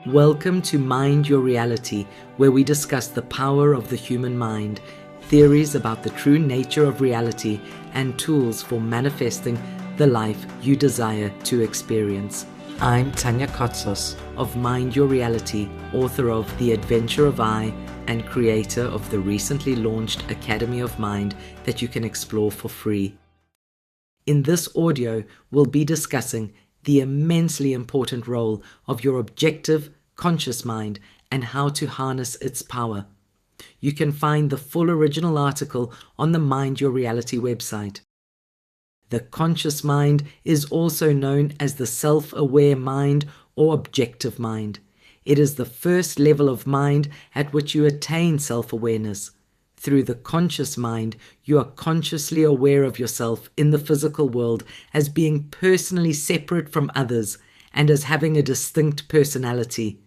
Welcome to Mind Your Reality, where we discuss the power of the human mind, theories about the true nature of reality, and tools for manifesting the life you desire to experience. I'm Tanya Kotsos of Mind Your Reality, author of The Adventure of I, and creator of the recently launched Academy of Mind that you can explore for free. In this audio, we'll be discussing the immensely important role of your objective, conscious mind and how to harness its power. You can find the full original article on the Mind Your Reality website. The conscious mind is also known as the self-aware mind or objective mind. It is the first level of mind at which you attain self-awareness. Through the conscious mind, you are consciously aware of yourself in the physical world as being personally separate from others and as having a distinct personality.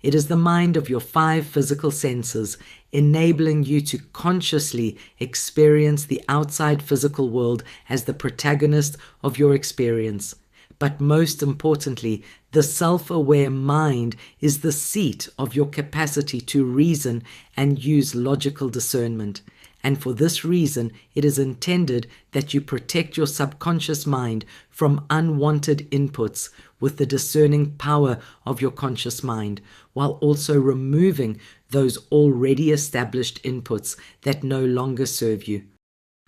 It is the mind of your 5 physical senses, enabling you to consciously experience the outside physical world as the protagonist of your experience. But most importantly, the self-aware mind is the seat of your capacity to reason and use logical discernment. And for this reason, it is intended that you protect your subconscious mind from unwanted inputs with the discerning power of your conscious mind, while also removing those already established inputs that no longer serve you.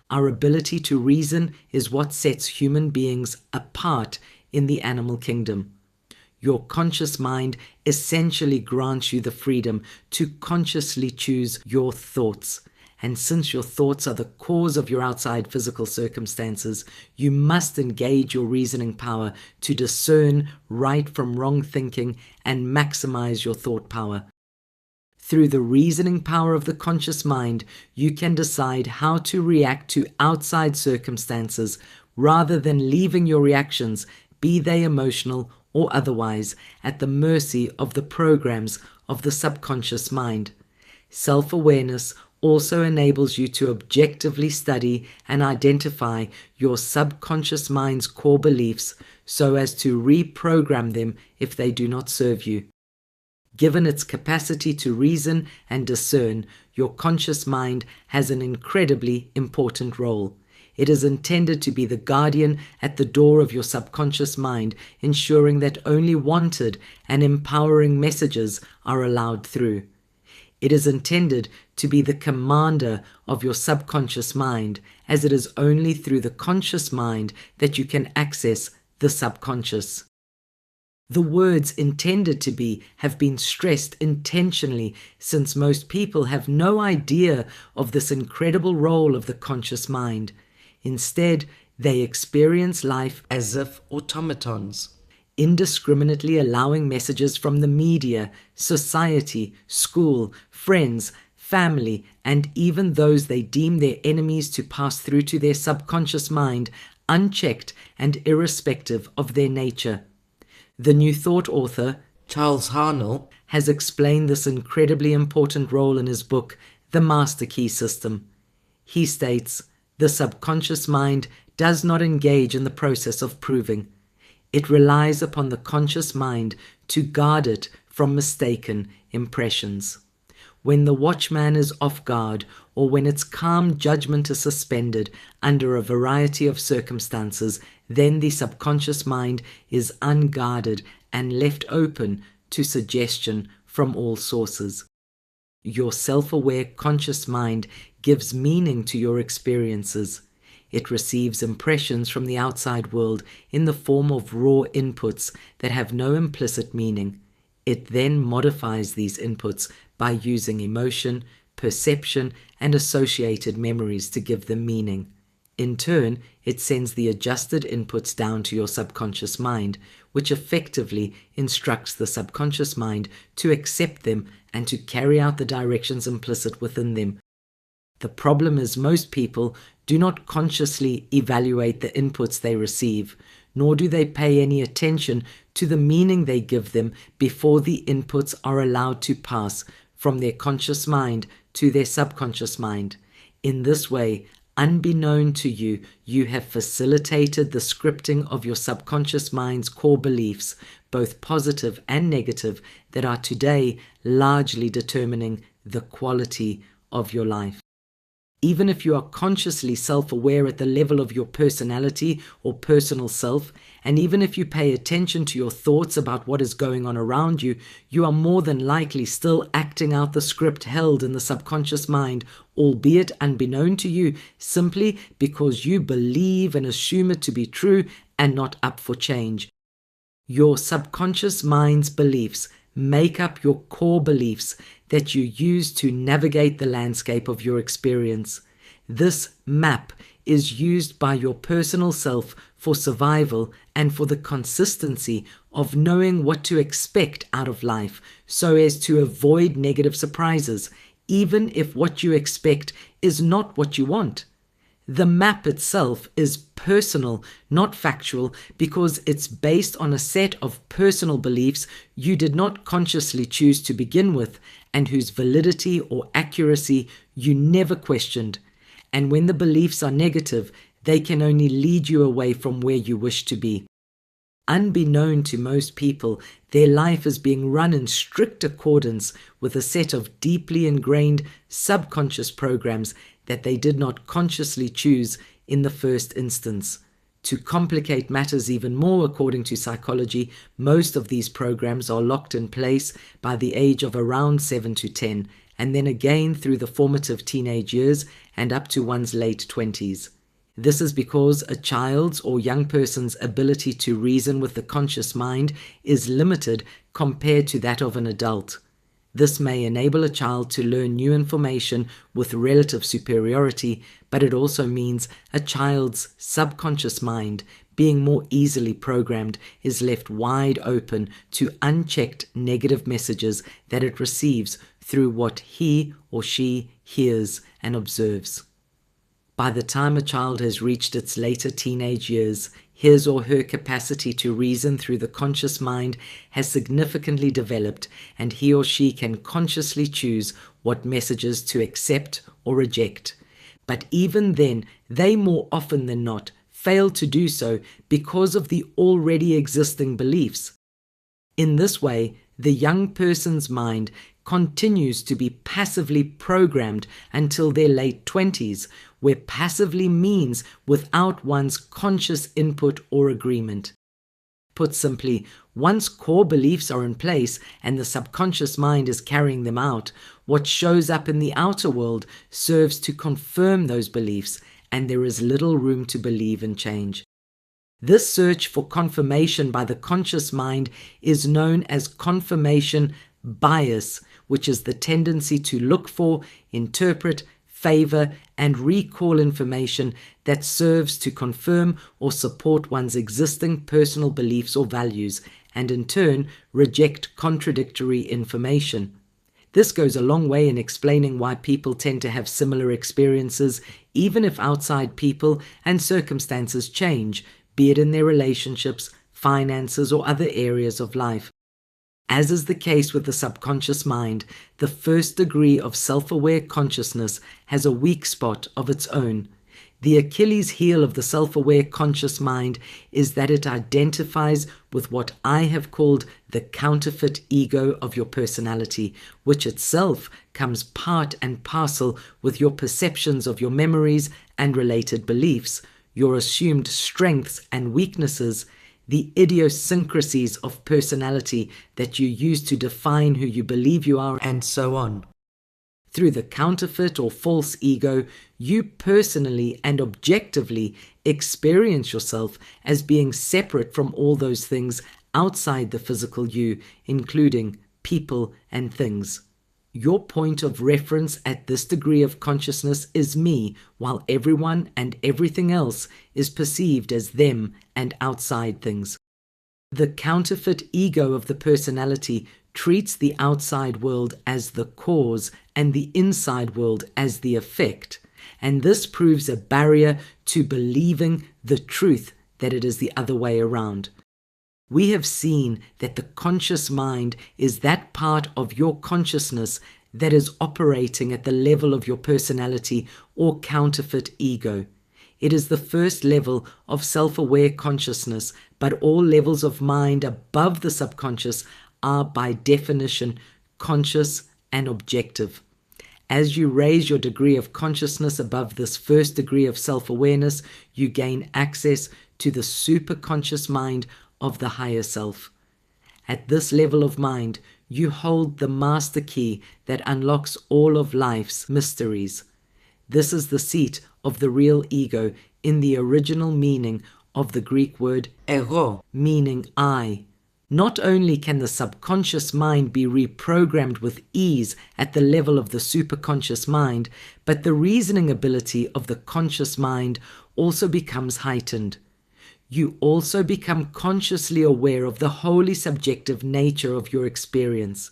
Our ability to reason is what sets human beings apart in the animal kingdom. Your conscious mind essentially grants you the freedom to consciously choose your thoughts. And since your thoughts are the cause of your outside physical circumstances, you must engage your reasoning power to discern right from wrong thinking and maximize your thought power. Through the reasoning power of the conscious mind, you can decide how to react to outside circumstances rather than leaving your reactions, be they emotional or otherwise, at the mercy of the programs of the subconscious mind. Self-awareness also enables you to objectively study and identify your subconscious mind's core beliefs so as to reprogram them if they do not serve you. Given its capacity to reason and discern, your conscious mind has an incredibly important role. It is intended to be the guardian at the door of your subconscious mind, ensuring that only wanted and empowering messages are allowed through. It is intended to be the commander of your subconscious mind, as it is only through the conscious mind that you can access the subconscious. The words intended to be have been stressed intentionally, since most people have no idea of this incredible role of the conscious mind. Instead, they experience life as if automatons, indiscriminately allowing messages from the media, society, school, friends, family, and even those they deem their enemies to pass through to their subconscious mind, unchecked and irrespective of their nature. The New Thought author, Charles Harnell, has explained this incredibly important role in his book, The Master Key System. He states, the subconscious mind does not engage in the process of proving. It relies upon the conscious mind to guard it from mistaken impressions. When the watchman is off guard, or when its calm judgment is suspended under a variety of circumstances, then the subconscious mind is unguarded and left open to suggestion from all sources. Your self-aware conscious mind gives meaning to your experiences. It receives impressions from the outside world in the form of raw inputs that have no implicit meaning. It then modifies these inputs by using emotion, perception, and associated memories to give them meaning. In turn, it sends the adjusted inputs down to your subconscious mind, which effectively instructs the subconscious mind to accept them and to carry out the directions implicit within them. The problem is most people do not consciously evaluate the inputs they receive, nor do they pay any attention to the meaning they give them before the inputs are allowed to pass from their conscious mind to their subconscious mind. In this way, unbeknown to you, you have facilitated the scripting of your subconscious mind's core beliefs both positive and negative, that are today largely determining the quality of your life. Even if you are consciously self-aware at the level of your personality or personal self, and even if you pay attention to your thoughts about what is going on around you, you are more than likely still acting out the script held in the subconscious mind, albeit unbeknown to you, simply because you believe and assume it to be true and not up for change. Your subconscious mind's beliefs make up your core beliefs that you use to navigate the landscape of your experience. This map is used by your personal self for survival and for the consistency of knowing what to expect out of life so as to avoid negative surprises, even if what you expect is not what you want. The map itself is personal, not factual, because it's based on a set of personal beliefs you did not consciously choose to begin with, and whose validity or accuracy you never questioned. And when the beliefs are negative, they can only lead you away from where you wish to be. Unbeknown to most people, their life is being run in strict accordance with a set of deeply ingrained subconscious programs that they did not consciously choose in the first instance. To complicate matters even more, according to psychology, most of these programs are locked in place by the age of around 7 to 10, and then again through the formative teenage years and up to one's late 20s. This is because a child's or young person's ability to reason with the conscious mind is limited compared to that of an adult. This may enable a child to learn new information with relative superiority, but it also means a child's subconscious mind, being more easily programmed, is left wide open to unchecked negative messages that it receives through what he or she hears and observes. By the time a child has reached its later teenage years, his or her capacity to reason through the conscious mind has significantly developed, and he or she can consciously choose what messages to accept or reject. But even then, they more often than not fail to do so because of the already existing beliefs. In this way, the young person's mind continues to be passively programmed until their late 20s, where passively means without one's conscious input or agreement. Put simply, once core beliefs are in place and the subconscious mind is carrying them out, what shows up in the outer world serves to confirm those beliefs, and there is little room to believe in change. This search for confirmation by the conscious mind is known as confirmation bias, which is the tendency to look for, interpret, favor, and recall information that serves to confirm or support one's existing personal beliefs or values, and in turn reject contradictory information. This goes a long way in explaining why people tend to have similar experiences, even if outside people and circumstances change, be it in their relationships, finances, or other areas of life. As is the case with the subconscious mind, the first degree of self-aware consciousness has a weak spot of its own. The Achilles heel of the self-aware conscious mind is that it identifies with what I have called the counterfeit ego of your personality, which itself comes part and parcel with your perceptions of your memories and related beliefs, your assumed strengths and weaknesses, the idiosyncrasies of personality that you use to define who you believe you are, and so on. Through the counterfeit or false ego, you personally and objectively experience yourself as being separate from all those things outside the physical you, including people and things. Your point of reference at this degree of consciousness is me, while everyone and everything else is perceived as them and outside things. The counterfeit ego of the personality treats the outside world as the cause and the inside world as the effect, and this proves a barrier to believing the truth that it is the other way around. We have seen that the conscious mind is that part of your consciousness that is operating at the level of your personality or counterfeit ego. It is the first level of self-aware consciousness, but all levels of mind above the subconscious are by definition conscious and objective. As you raise your degree of consciousness above this first degree of self-awareness, you gain access to the superconscious mind of the higher self. At this level of mind, you hold the master key that unlocks all of life's mysteries. This is the seat of the real ego in the original meaning of the Greek word ego, meaning I. Not only can the subconscious mind be reprogrammed with ease at the level of the superconscious mind, but the reasoning ability of the conscious mind also becomes heightened. You also become consciously aware of the wholly subjective nature of your experience.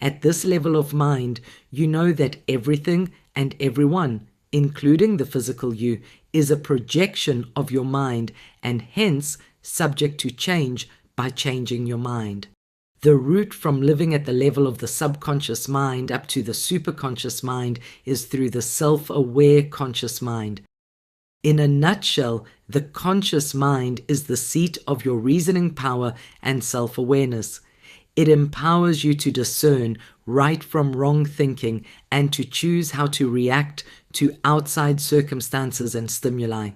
At this level of mind, you know that everything and everyone, including the physical you, is a projection of your mind and hence subject to change by changing your mind. The route from living at the level of the subconscious mind up to the superconscious mind is through the self-aware conscious mind. In a nutshell, the conscious mind is the seat of your reasoning power and self-awareness. It empowers you to discern right from wrong thinking and to choose how to react to outside circumstances and stimuli.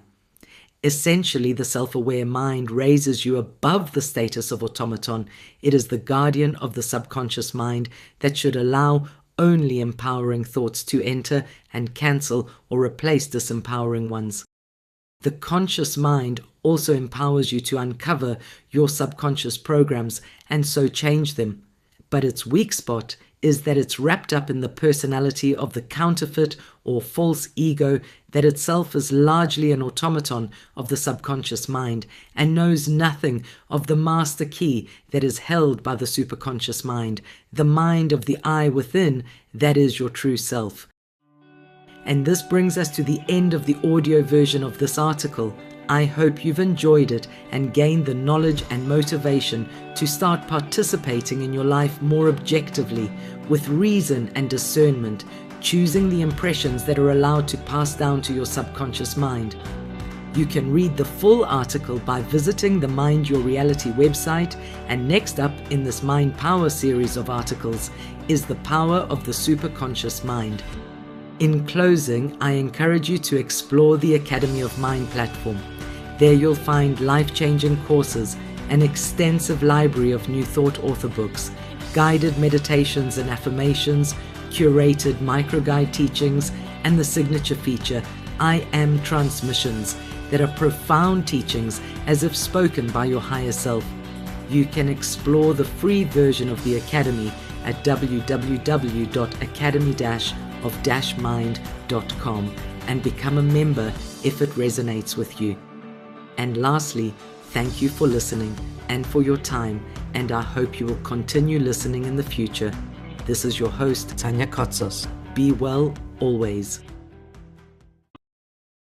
Essentially, the self-aware mind raises you above the status of automaton. It is the guardian of the subconscious mind that should allow only empowering thoughts to enter and cancel or replace disempowering ones. The conscious mind also empowers you to uncover your subconscious programs and so change them. But its weak spot is that it's wrapped up in the personality of the counterfeit or false ego that itself is largely an automaton of the subconscious mind and knows nothing of the master key that is held by the superconscious mind, the mind of the I within that is your true self. And this brings us to the end of the audio version of this article. I hope you've enjoyed it and gained the knowledge and motivation to start participating in your life more objectively, with reason and discernment, choosing the impressions that are allowed to pass down to your subconscious mind. You can read the full article by visiting the Mind Your Reality website, and next up in this Mind Power series of articles is the power of the superconscious mind. In closing, I encourage you to explore the Academy of Mind platform. There you'll find life-changing courses, an extensive library of New Thought author books, guided meditations and affirmations, curated microguide teachings, and the signature feature, I Am Transmissions, that are profound teachings as if spoken by your higher self. You can explore the free version of the Academy at www.academy-of-mind.com and become a member if it resonates with you. And lastly, thank you for listening and for your time, and I hope you will continue listening in the future. This is your host, Tanya Kotsos. Be well always.